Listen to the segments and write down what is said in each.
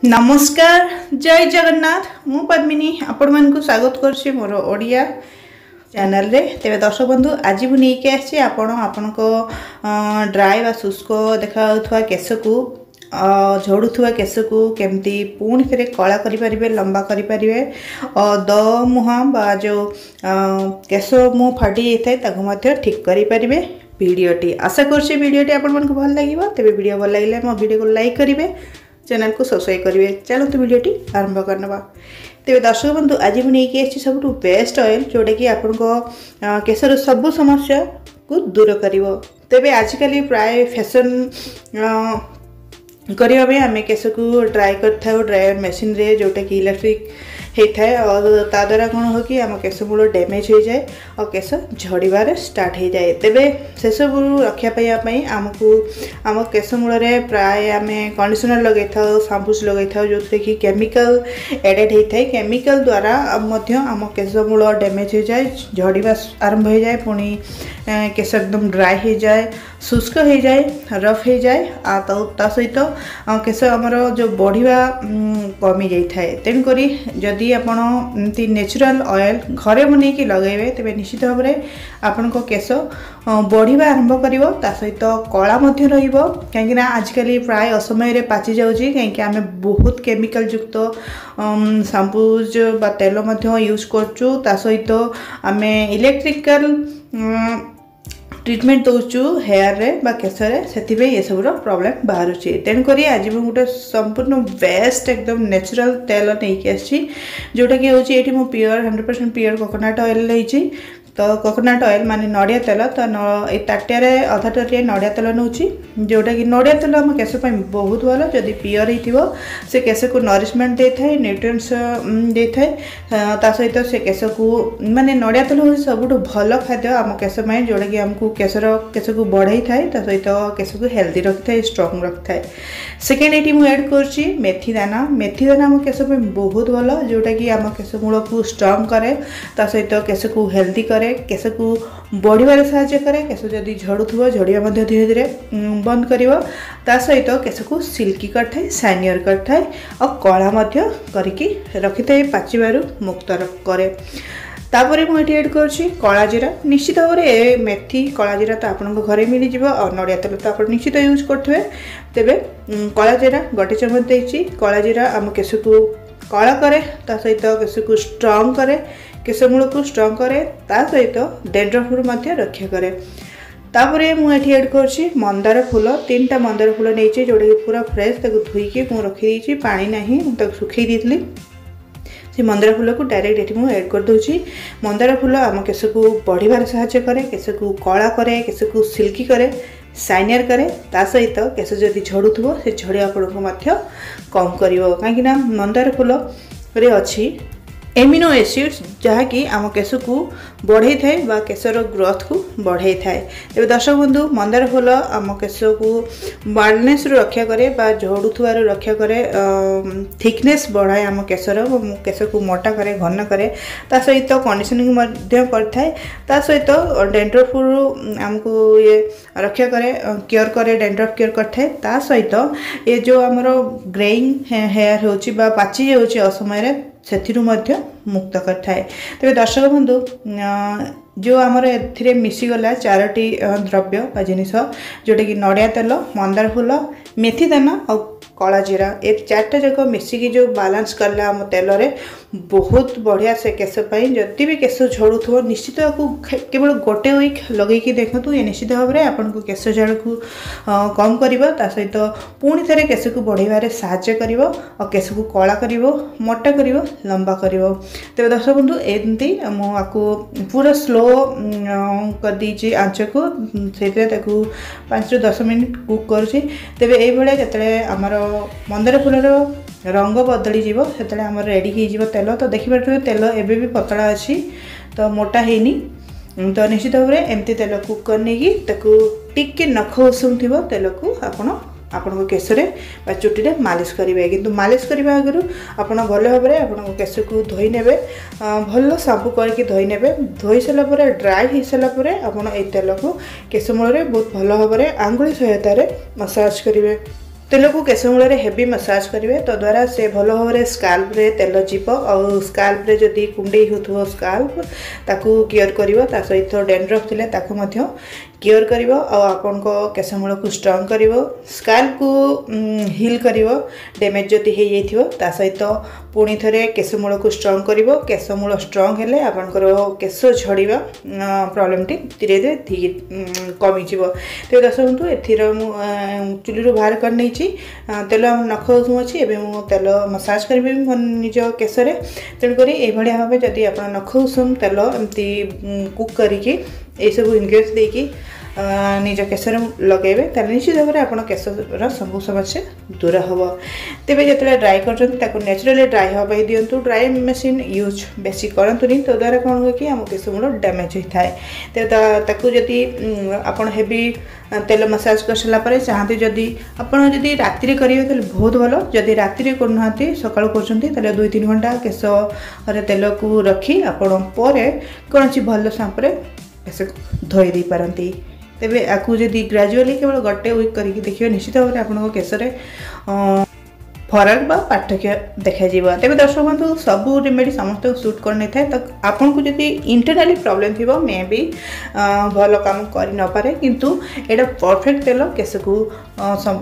नमस्कार जय जगन्नाथ मु पद्मिनी आपण मानक स्वागत करछि मोर ओडिया चैनल रे। तेरे दर्शक बंधु आज मु नहीं आसी आपण ड्राई व शुष्क देखा केश को झोड़ुवा केश को केमती पुणी थे कला करें लंबा करें द मुहाँ बा जो केश मुँह फाटी जाए मध्य ठीक करें। वीडियोटी आशा करछि वीडियोटी आपण मानक भल लगे तेरे वीडियो भल लगे मो वीडियो को लाइक करेंगे चैनल को सब्सक्राइब करेंगे। चलते वीडियोटी आरंभ करना। तेरे दर्शक बंधु आज मुझे नहीं आसी सब बेस्ट ऑयल जोटा कि आपण केशर सब समस्या को दूर कर। तेरे आजिकल प्राय फैशन करने आम केश को ड्राई कर ड्रायर मशीन रे जोटा कि इलेक्ट्रिक होता है और ता द्वारा कौन हो कि आम केश मूल डैमेज हो जाए और केश झड़ार स्टार्ट हो जाए। तेरे से सब रक्षापी आमको आम केश मूल प्राय आम कंडीशनर लगे था शैम्पूस लगे था जो कि केमिकल एडेड होता है। केमिकल द्वारा आम केश मूल डैमेज हो जाए झड़ार आरंभ हो जाए पुणी केश एकदम ड्राई हो जाए शुष्क हो जाए रफ हो जाए सहित केश आमर जो बढ़िया कमी जाए। तेणुक जदि आपण एमती नेचुरल ऑयल घरे बनैकी लगेबे तेबे निश्चित भाव में आपण केश बढ़िया आरंभ कर सहित कला कहीं आजिकल प्राय असमय पाचि जाऊँगी कहीं आम बहुत केमिकल युक्त शैम्पूज बा तेल यूज करचु सहित आम इलेक्ट्रिकल ट्रीटमेंट दौचु हेयर रे बा केश से ये सब प्रॉब्लम बाहर। तेणुक आज मुझे गोटे संपूर्ण बेस्ट एकदम नेचुरल तेल नहीं आसी जोटा कि हूँ ये प्योर 100% प्योर कोकोनट ऑयल नहीं तो कोकोनट ऑयल माने नड़िया तेल तो ताटिया अधा ताटिया नड़िया तेल नौ जोटा कि नड़िया तेल आम केश बहुत भल जदि प्योर हो से केश को नरिशमेंट दे था न्यूट्रिएंट्स दे था सहित से केश को माने नड़िया तेल हूँ सब भल खाद्य आम केश में जोटा कि आमको केश को बढ़ाई थाए सहित केश को हेल्दी रखी है स्ट्रंग रखी है। सेकेंड ये मुझे एड कर मेथी दाना आम केश बहुत भल जोटा कि आम केश मूल को स्ट्रंग करे सहित केश को हेल्दी करे केश को बढ़िबार साहाय्य करे केश जदि झड़ुथुव झड़िया धीरे धीरे बंद कर सहित केश को सिल्की करथाए शाइनियर करथाए और कला करके रखी था पाचिबारु मुक्त करे। तापर मुझे एड कर कला जीरा निश्चित भाव में मेथी कला जीरा तो आपको घरे मिल जाए और नड़िया तेल तो आप निश्चित यूज करेंगे। तेरे कला जीरा गोटे चम्मच देती कला जीरा आम केश को कला करे सहित केश को स्ट्रंग करे केश मूल को स्ट्रंग करे सहित डेंड्रफ रक्षा करे। तापर मुझे एड कर मंदार फूल 3टा मंदार फूल नहीं जोटा कि पूरा फ्रेश धोईकी मुझे रखी पानी ना सुखई दी से मंदार फूल को डायरेक्ट ये मुझे एड कर दूसरी। मंदार फूल आम केश को बढ़िबार साहाय्य करे केश को कला करे केश को सिल्की करे शाइनियर करे सहित केश जदि झड़ुथुव से झड़िया आपको कम कर कहीं मंदार फूल रे अच्छी एमिनो एसिड्स जहाँकि आम केश को बढ़ई थाए बा केशर ग्रोथ को बढ़ई थाए। तेज दर्शक बंधु मंदार फूल आम केश को बार्डनेस रक्षा करे बा झड़ुथुआर रक्षा करे थिकनेस बढ़ाए आम केशर केश को मोटा करे घन करे सहित कंडीशनिंग करता सहित डेंड्रफ आमको ये रक्षा करे केयर करे डेंड्रफ केयर करता सहित ये जो आमर ग्रेइंग हेयर होची बा पाचि जाउची असमय से मुक्त करए। तेज दर्शक बंधु जो आमर ए मिसीगला 4टी द्रव्य जिनिस जोटा कि नड़िया तेल मंदार फूल मेथी दाना और कला जीरा ए 4टा जाक मिसिकी जो बालांस करला आम तेल रे बहुत बढ़िया से केश जदि भी केश झड़ुथुव निश्चित केवल गोटे वीक लगे देखु ये निश्चित भाव में आपको केश झाड़ को कम कर सहित पुणी थे केश को बढ़ाइबार साहाय्य कर और केश को कला कर मोटा कर लंबा कर। तेज दर्शक बंधु एमती मुझे पूरा स्लो कर दीजिए आंच को से 5 ରୁ 10 मिनट कुक करुँची। तेज ये आमर मंदार फूलर रंग बदली जीव से आम रेडी हो तेल तो देखिए तेल एवं भी पतला अच्छी तो मोटा है तो निश्चित भाव में एमती तेल कुक करने की टिके नख उषुम थी तेल को आपण केशरे चुटी रे मालिश करेंगे किंतु मालिश करने आगु आप भल भाव में आप केश को धोई ने भल शैम्पू करके धोई ने धोई सारापर ड्राई हो सारापर आप तेल को केश मूल बहुत भल भाव में आंगुली सहायतार मसाज करेंगे। तेल को केशमूल हेवी मसाज करेंगे तो द्वारा से भल भाव में स्काल्प रे तेल जीव और स्काल्प रे जदि कुंडे हो स्काल्प ताकू केयर करिवो ता सहित डेंड्रफ थिले ताकू मध्य केयर करिवो और आपन को केशमूल को स्ट्रांग करिवो स्काल्प को हील करिवो डैमेज जदि हे जाइथिवो ता सहित पुणी थरे केशमूल को स्ट्रांग करिवो केशमूल स्ट्रांग हेले आपनकर केश झड़ीबा प्रॉब्लम टी धीरे धीरे कमी जीवो। तो दर्शक बंधु एथिर चुली रो बाहर कर नहीं तेल नख उषुम अच्छी एवं मु तेल मसाज करी मो निज केशरे तेणुक ये भाव जदि आप नख उषुम तेल एमती कुक करके सब इनग्रेडिएंट्स देकी निज केशर लगेबे ताले निश्चित भाव में आप केशर सब समस्या दूर हम। तेज जो ड्राई कर नेचुरली ड्राई हाँपाई दिंतु ड्राई मेसीन यूज बेसी करतुनी तो द्वारा कौन हुए कि आम केशमूल डैमेज होता है। तो जदि आप हेवी तेल मसाज कर सारापर चाहते जदि आपड़ जदि राति करेंगे तो बहुत भल जदि राति करना सका कर 2-3 घंटा केश तेल को रखी आपण कौन भल सांपे केश धोई दे पारती। तेबे आकु जदि ग्रेजुअली केवल गोटे वीक करके देखिए निश्चित भाव में आपन केशरे फरक बा पार्थक्य देखा जीवा। तेबे दर्शक बंधु सबू रेमेडी समस्त सूट कर नहीं था तो आपन को जदि इंटरनली प्रॉब्लम थी मे बी भल काम कर न पारे किंतु एटा परफेक्ट तेल केश को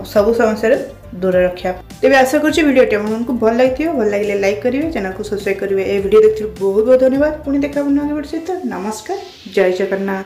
सबू समस्या दूर रखा। तेज आशा करुँच भिडियोटी आपको भल लगे लाइक करेंगे चैनल को सब्सक्राइब करेंगे। ये वीडियो देखते बहुत बहुत धन्यवाद। पुणी देखा सहित नमस्कार जय जगन्नाथ।